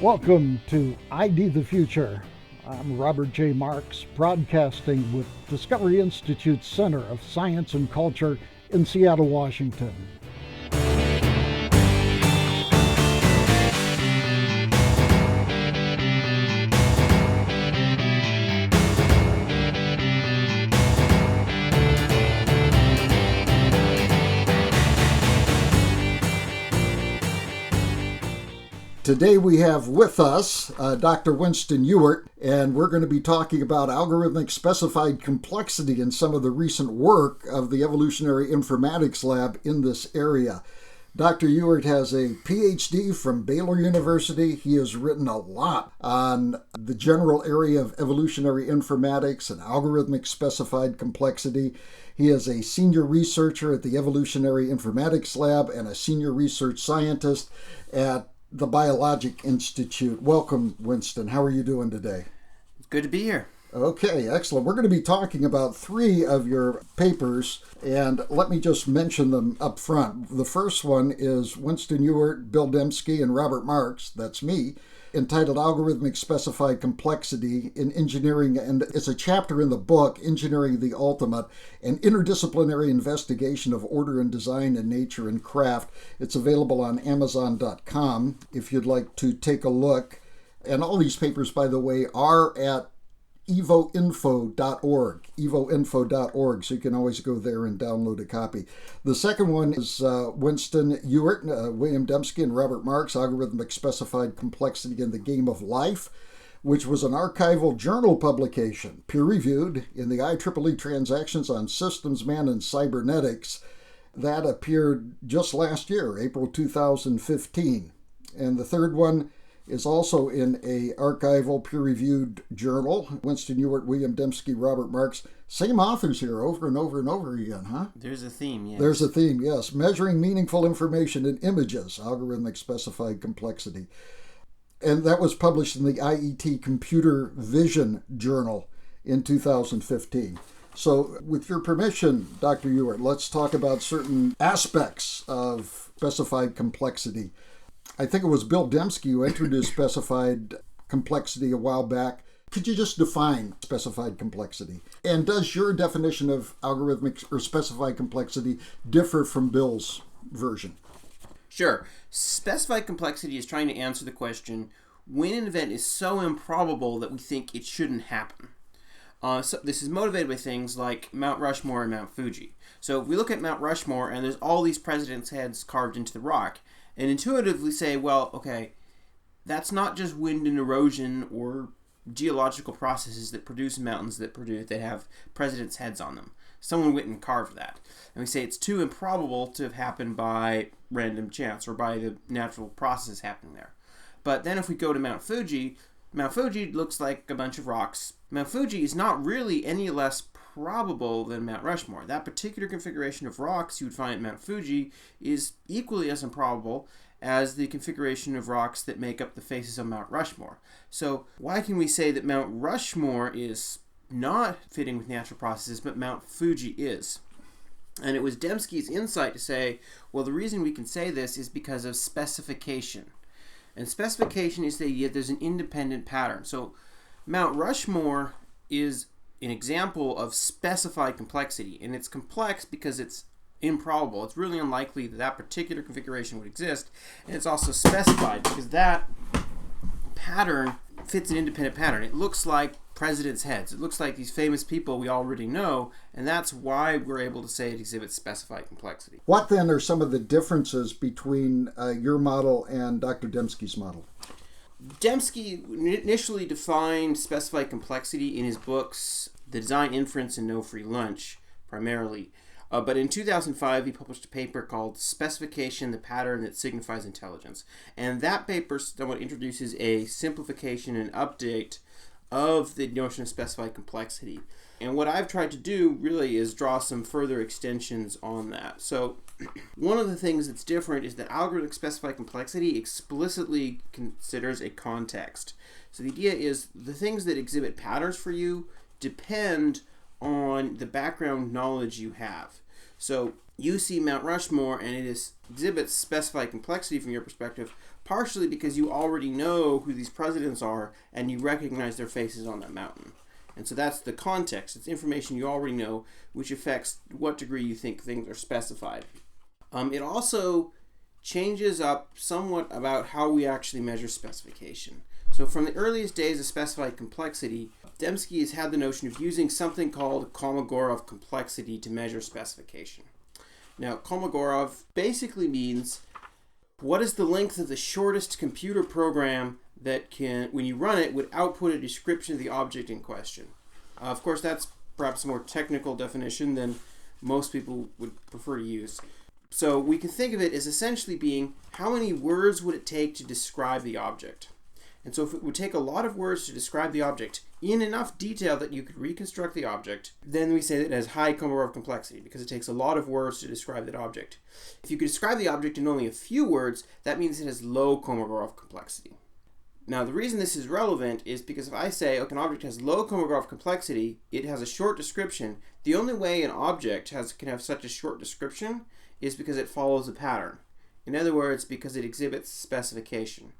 Welcome to ID the Future. I'm Robert J. Marks, broadcasting with Discovery Institute's Center of Science and Culture in Seattle, Washington. Today we have with us Dr. Winston Ewert, and we're going to be talking about algorithmic specified complexity and some of the recent work of the Evolutionary Informatics Lab in this area. Dr. Ewert has a PhD from Baylor University. He has written a lot on the general area of evolutionary informatics and algorithmic specified complexity. He is a senior researcher at the Evolutionary Informatics Lab and a senior research scientist at the Biologic Institute. Welcome, Winston. How are you doing today? It's good to be here. Okay, excellent. We're going to be talking about three of your papers, and let me just mention them up front. The first one is Winston Ewert, Bill Dembski, and Robert Marks, that's me, entitled Algorithmic Specified Complexity in Engineering, and it's a chapter in the book, Engineering the Ultimate, an interdisciplinary investigation of order and design in nature and craft. It's available on Amazon.com if you'd like to take a look. And all these papers, by the way, are at evoinfo.org, so you can always go there and download a copy. The second one is Winston Ewert, William Dembski, and Robert Marks, Algorithmic Specified Complexity in the Game of Life, which was an archival journal publication, peer-reviewed in the IEEE Transactions on Systems, Man, and Cybernetics. That appeared just last year, April 2015. And the third one is also in a archival peer-reviewed journal. Winston Ewert, William Dembski, Robert Marks. Same authors here over and over and over again, huh? There's a theme, yes. There's a theme, yes. Measuring Meaningful Information in Images, Algorithmic Specified Complexity. And that was published in the IET Computer Vision Journal in 2015. So with your permission, Dr. Ewert, let's talk about certain aspects of specified complexity. I think it was Bill Dembski who introduced specified complexity a while back. Could you just define specified complexity? And does your definition of algorithmic or specified complexity differ from Bill's version? Sure. Specified complexity is trying to answer the question, when an event is so improbable that we think it shouldn't happen. So this is motivated by things like Mount Rushmore and Mount Fuji. So if we look at Mount Rushmore and there's all these presidents' heads carved into the rock, and intuitively say, well, okay, that's not just wind and erosion or geological processes that produce mountains that have presidents' heads on them. Someone went and carved that. And we say it's too improbable to have happened by random chance or by the natural processes happening there. But then if we go to Mount Fuji looks like a bunch of rocks. Mount Fuji is not really any less probable than Mount Rushmore. That particular configuration of rocks you would find at Mount Fuji is equally as improbable as the configuration of rocks that make up the faces of Mount Rushmore. So why can we say that Mount Rushmore is not fitting with natural processes, but Mount Fuji is? And it was Dembski's insight to say, well, the reason we can say this is because of specification. And specification is the idea there's an independent pattern. So Mount Rushmore is an example of specified complexity, and it's complex because it's improbable. It's really unlikely that that particular configuration would exist, and it's also specified because that pattern fits an independent pattern. It looks like presidents' heads. It looks like these famous people we already know, and that's why we're able to say it exhibits specified complexity. What then are some of the differences between your model and Dr. Dembski's model? Dembski initially defined specified complexity in his books, The Design Inference and No Free Lunch, primarily. But in 2005, he published a paper called Specification, the Pattern That Signifies Intelligence. And that paper somewhat introduces a simplification and update of the notion of specified complexity. And what I've tried to do really is draw some further extensions on that. So one of the things that's different is that algorithmic specified complexity explicitly considers a context. So the idea is the things that exhibit patterns for you depend on the background knowledge you have. So You see Mount Rushmore and exhibits specified complexity from your perspective, partially because you already know who these presidents are and you recognize their faces on that mountain. And so that's the context. It's information you already know, which affects what degree you think things are specified. It also changes up somewhat about how we actually measure specification. So from the earliest days of specified complexity, Dembski has had the notion of using something called Kolmogorov complexity to measure specification. Now, Kolmogorov basically means what is the length of the shortest computer program that can, when you run it, would output a description of the object in question. Of course, that's perhaps a more technical definition than most people would prefer to use. So we can think of it as essentially being how many words would it take to describe the object. And so if it would take a lot of words to describe the object in enough detail that you could reconstruct the object, then we say that it has high Kolmogorov complexity because it takes a lot of words to describe that object. If you could describe the object in only a few words, that means it has low Kolmogorov complexity. Now the reason this is relevant is because if I say, okay, an object has low Kolmogorov complexity, it has a short description, the only way an object can have such a short description is because it follows a pattern. In other words, because it exhibits specification.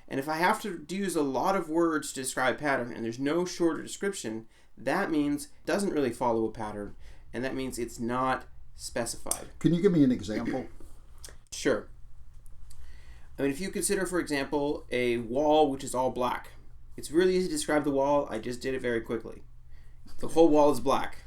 And if I have to use a lot of words to describe pattern and there's no shorter description, that means it doesn't really follow a pattern, and that means it's not specified. Can you give me an example? Sure. I mean, if you consider, for example, a wall which is all black. It's really easy to describe the wall. I just did it very quickly. The whole wall is black.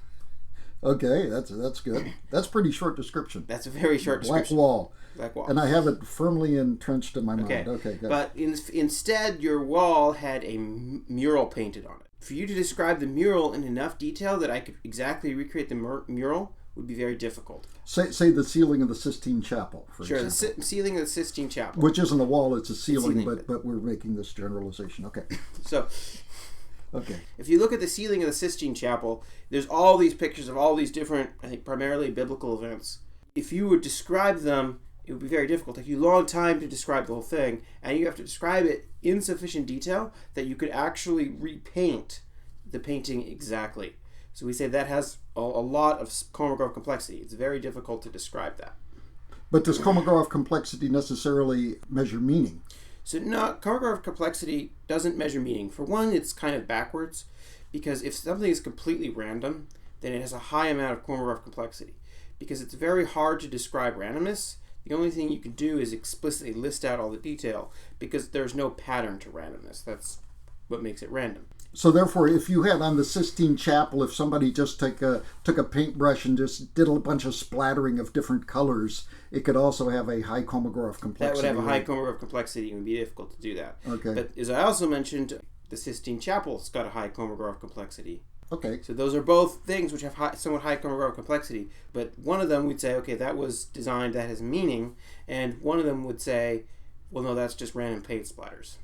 Okay, that's good. That's pretty short description. That's a very short description. Black wall. And I have it firmly entrenched in my mind. Okay, good. But instead, your wall had a mural painted on it. For you to describe the mural in enough detail that I could exactly recreate the mural would be very difficult. Say the ceiling of the Sistine Chapel, for example. Sure, the ceiling of the Sistine Chapel. Which isn't a wall, it's a ceiling. But we're making this generalization. Okay. So... Okay. If you look at the ceiling of the Sistine Chapel, there's all these pictures of all these different, I think, primarily biblical events. If you would describe them, it would be very difficult. It would take you a long time to describe the whole thing, and you have to describe it in sufficient detail that you could actually repaint the painting exactly. So we say that has a lot of Kolmogorov complexity. It's very difficult to describe that. But does Kolmogorov complexity necessarily measure meaning? So no, Kolmogorov complexity doesn't measure meaning. For one, it's kind of backwards, because if something is completely random, then it has a high amount of Kolmogorov complexity. Because it's very hard to describe randomness, the only thing you can do is explicitly list out all the detail, because there's no pattern to randomness. That's what makes it random. So therefore, if you had on the Sistine Chapel, if somebody just took a paintbrush and just did a bunch of splattering of different colors, it could also have a high Kolmogorov complexity. That would have a high Kolmogorov complexity. It would be difficult to do that. Okay. But as I also mentioned, the Sistine Chapel's got a high Kolmogorov complexity. Okay. So those are both things which have somewhat high Kolmogorov complexity. But one of them we'd say, okay, that was designed, that has meaning. And one of them would say, well, no, that's just random paint splatters.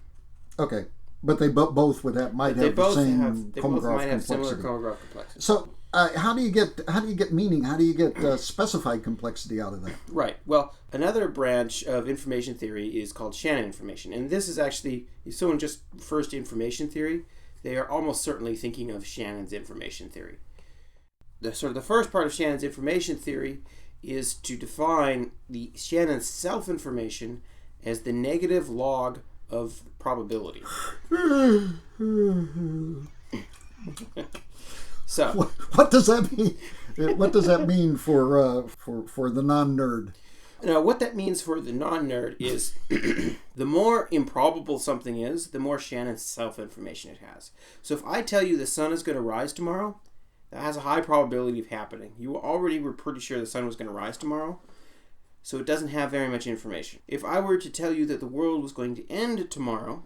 Okay. But they both might have the same Kolmogorov complexity. They both might have similar Kolmogorov complexity. So how do you get meaning? How do you get specified complexity out of that? Right. Well, another branch of information theory is called Shannon information, and this is actually, if someone just refers to information theory, they are almost certainly thinking of Shannon's information theory. The first part of Shannon's information theory is to define the Shannon's self-information as the negative log of probability. So what does that mean? What does that mean for the non-nerd? Now, what that means for the non-nerd is the more improbable something is, the more Shannon's self-information it has. So if I tell you the sun is going to rise tomorrow, that has a high probability of happening. You already were pretty sure the sun was going to rise tomorrow, so it doesn't have very much information. If I were to tell you that the world was going to end tomorrow,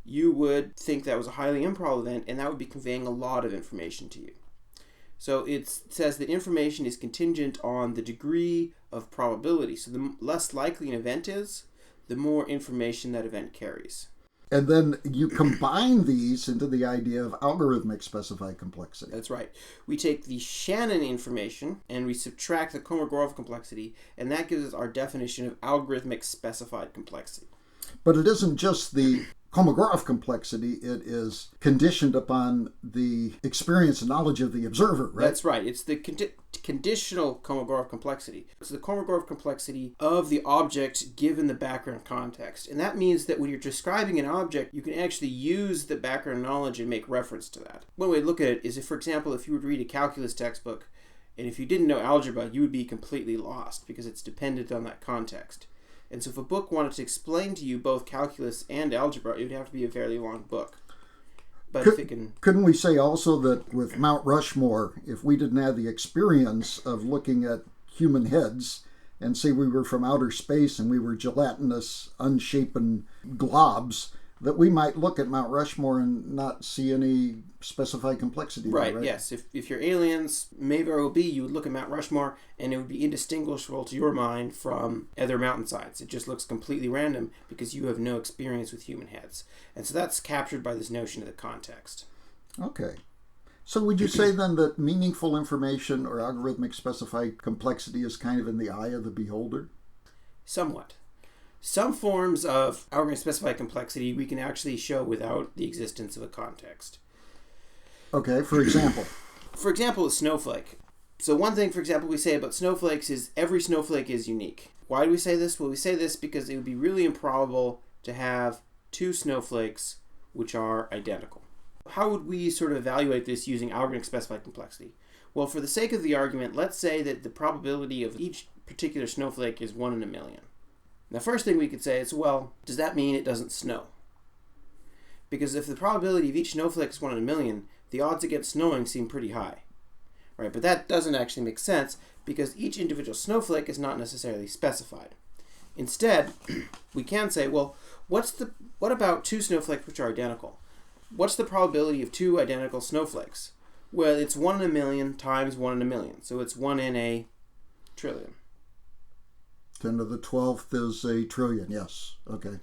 you would think that was a highly improbable event, and that would be conveying a lot of information to you. So it says that information is contingent on the degree of probability. So the less likely an event is, the more information that event carries. And then you combine these into the idea of algorithmic specified complexity. That's right. We take the Shannon information and we subtract the Kolmogorov complexity, and that gives us our definition of algorithmic specified complexity. But it isn't just the Kolmogorov complexity, it is conditioned upon the experience and knowledge of the observer, right? That's right. It's the conditional Kolmogorov complexity. It's the Kolmogorov complexity of the object given the background context. And that means that when you're describing an object, you can actually use the background knowledge and make reference to that. One way to look at it is if, for example, if you were to read a calculus textbook, and if you didn't know algebra, you would be completely lost because it's dependent on that context. And so if a book wanted to explain to you both calculus and algebra, it would have to be a fairly long book. But couldn't we say also that with Mount Rushmore, if we didn't have the experience of looking at human heads and say we were from outer space and we were gelatinous, unshapen globs, that we might look at Mount Rushmore and not see any specified complexity there, right? Yes. If you're aliens, may very well be, you would look at Mount Rushmore and it would be indistinguishable to your mind from other mountainsides. It just looks completely random because you have no experience with human heads. And so that's captured by this notion of the context. Okay. So would you say then that meaningful information or algorithmic specified complexity is kind of in the eye of the beholder? Somewhat. Some forms of algorithmic specified complexity we can actually show without the existence of a context. Okay, for example? For example, a snowflake. So one thing, for example, we say about snowflakes is every snowflake is unique. Why do we say this? Well, we say this because it would be really improbable to have two snowflakes which are identical. How would we sort of evaluate this using algorithmic specified complexity? Well, for the sake of the argument, let's say that the probability of each particular snowflake is 1 in a million. The first thing we could say is, well, does that mean it doesn't snow? Because if the probability of each snowflake is 1 in a million, the odds against snowing seem pretty high, right? But that doesn't actually make sense because each individual snowflake is not necessarily specified. Instead, we can say, well, what about two snowflakes which are identical? What's the probability of two identical snowflakes? Well, it's 1 in a million times 1 in a million, so it's 1 in a trillion. 10 to the 12th is a trillion, yes. Okay.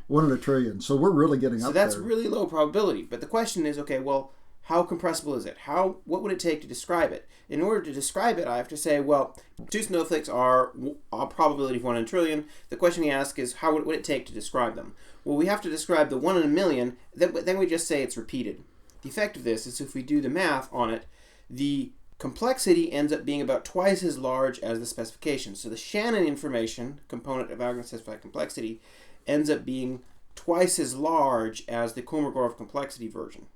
1 in a trillion. So we're really getting up there. So that's really low probability. But the question is, okay, well, how compressible is it? What would it take to describe it? In order to describe it, I have to say, well, two snowflakes are a probability of 1 in a trillion. The question we ask is, how would it take to describe them? Well, we have to describe the 1 in a million, then we just say it's repeated. The effect of this is if we do the math on it, the complexity ends up being about twice as large as the specification. So the Shannon information component of algorithmic specified complexity ends up being twice as large as the Kolmogorov complexity version,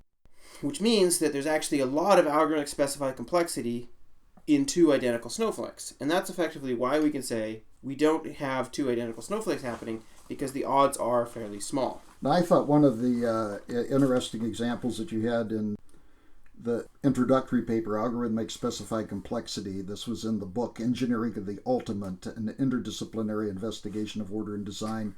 which means that there's actually a lot of algorithmic specified complexity in two identical snowflakes. And that's effectively why we can say we don't have two identical snowflakes happening, because the odds are fairly small. Now, I thought one of the interesting examples that you had in the introductory paper, Algorithmic Specified Complexity, this was in the book Engineering of the Ultimate, an interdisciplinary investigation of order and design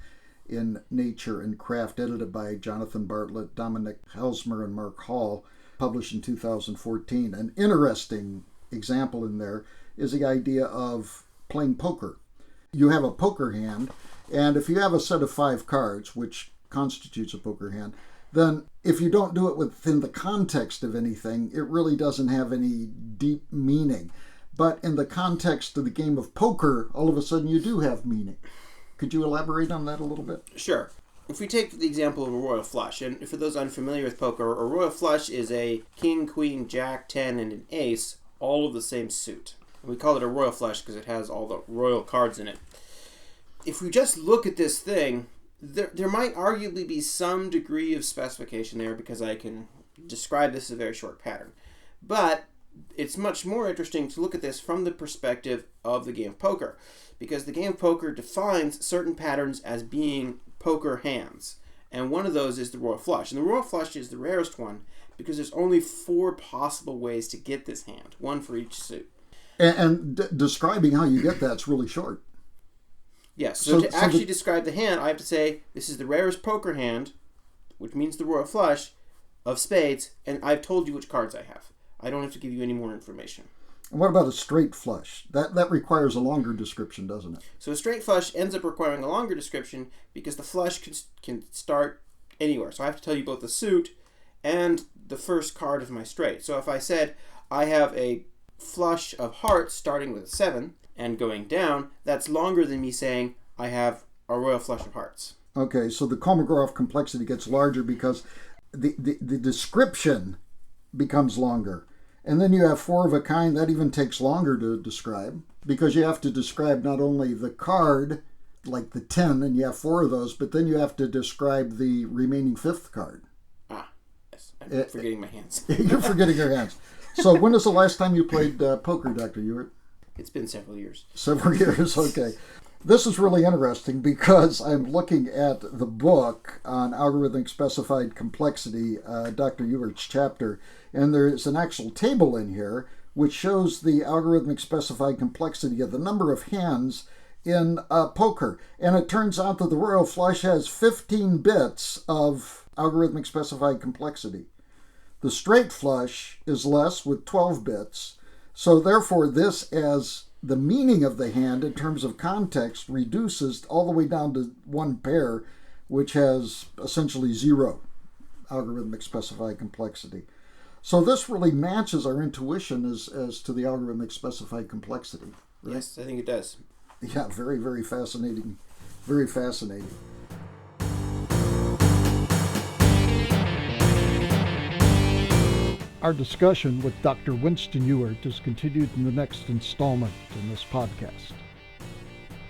in nature and craft, edited by Jonathan Bartlett, Dominic Helsmer, and Mark Hall, published in 2014. An interesting example in there is the idea of playing poker. You have a poker hand, and if you have a set of 5 cards, which constitutes a poker hand, then if you don't do it within the context of anything, it really doesn't have any deep meaning. But in the context of the game of poker, all of a sudden you do have meaning. Could you elaborate on that a little bit? Sure. If we take the example of a royal flush, and for those unfamiliar with poker, a royal flush is a king, queen, jack, 10, and an ace, all of the same suit. And we call it a royal flush because it has all the royal cards in it. If we just look at this thing, there might arguably be some degree of specification there because I can describe this as a very short pattern. But it's much more interesting to look at this from the perspective of the game of poker, because the game of poker defines certain patterns as being poker hands. And one of those is the royal flush. And the royal flush is the rarest one because there's only 4 possible ways to get this hand, 1 for each suit. And describing how you get that's really short. Yes, so to actually describe the hand, I have to say this is the rarest poker hand, which means the royal flush, of spades, and I've told you which cards I have. I don't have to give you any more information. And what about a straight flush? That requires a longer description, doesn't it? So a straight flush ends up requiring a longer description because the flush can start anywhere. So I have to tell you both the suit and the first card of my straight. So if I said I have a flush of hearts starting with a 7 and going down, that's longer than me saying I have a royal flush of hearts. Okay, so the Kolmogorov complexity gets larger because the description becomes longer. And then you have 4 of a kind. That even takes longer to describe because you have to describe not only the card, like the 10, and you have 4 of those, but then you have to describe the remaining 5th card. Yes. I'm forgetting my hands. You're forgetting your hands. So when was the last time you played poker, Dr. Ewert? It's been several years. Several years, okay. This is really interesting because I'm looking at the book on algorithmic specified complexity, Dr. Ewert's chapter, and there's an actual table in here which shows the algorithmic specified complexity of the number of hands in poker. And it turns out that the royal flush has 15 bits of algorithmic specified complexity. The straight flush is less with 12 bits. So therefore, this, as the meaning of the hand in terms of context, reduces all the way down to 1 pair, which has essentially 0 algorithmic specified complexity. So this really matches our intuition as to the algorithmic specified complexity. Right? Yes, I think it does. Yeah, very, very fascinating. Very fascinating. Our discussion with Dr. Winston Ewert is continued in the next installment in this podcast.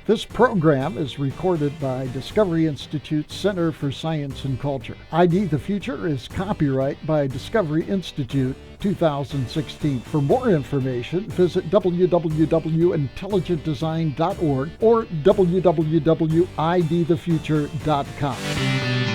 This program is recorded by Discovery Institute's Center for Science and Culture. ID the Future is copyright by Discovery Institute 2016. For more information, visit www.intelligentdesign.org or www.idthefuture.com.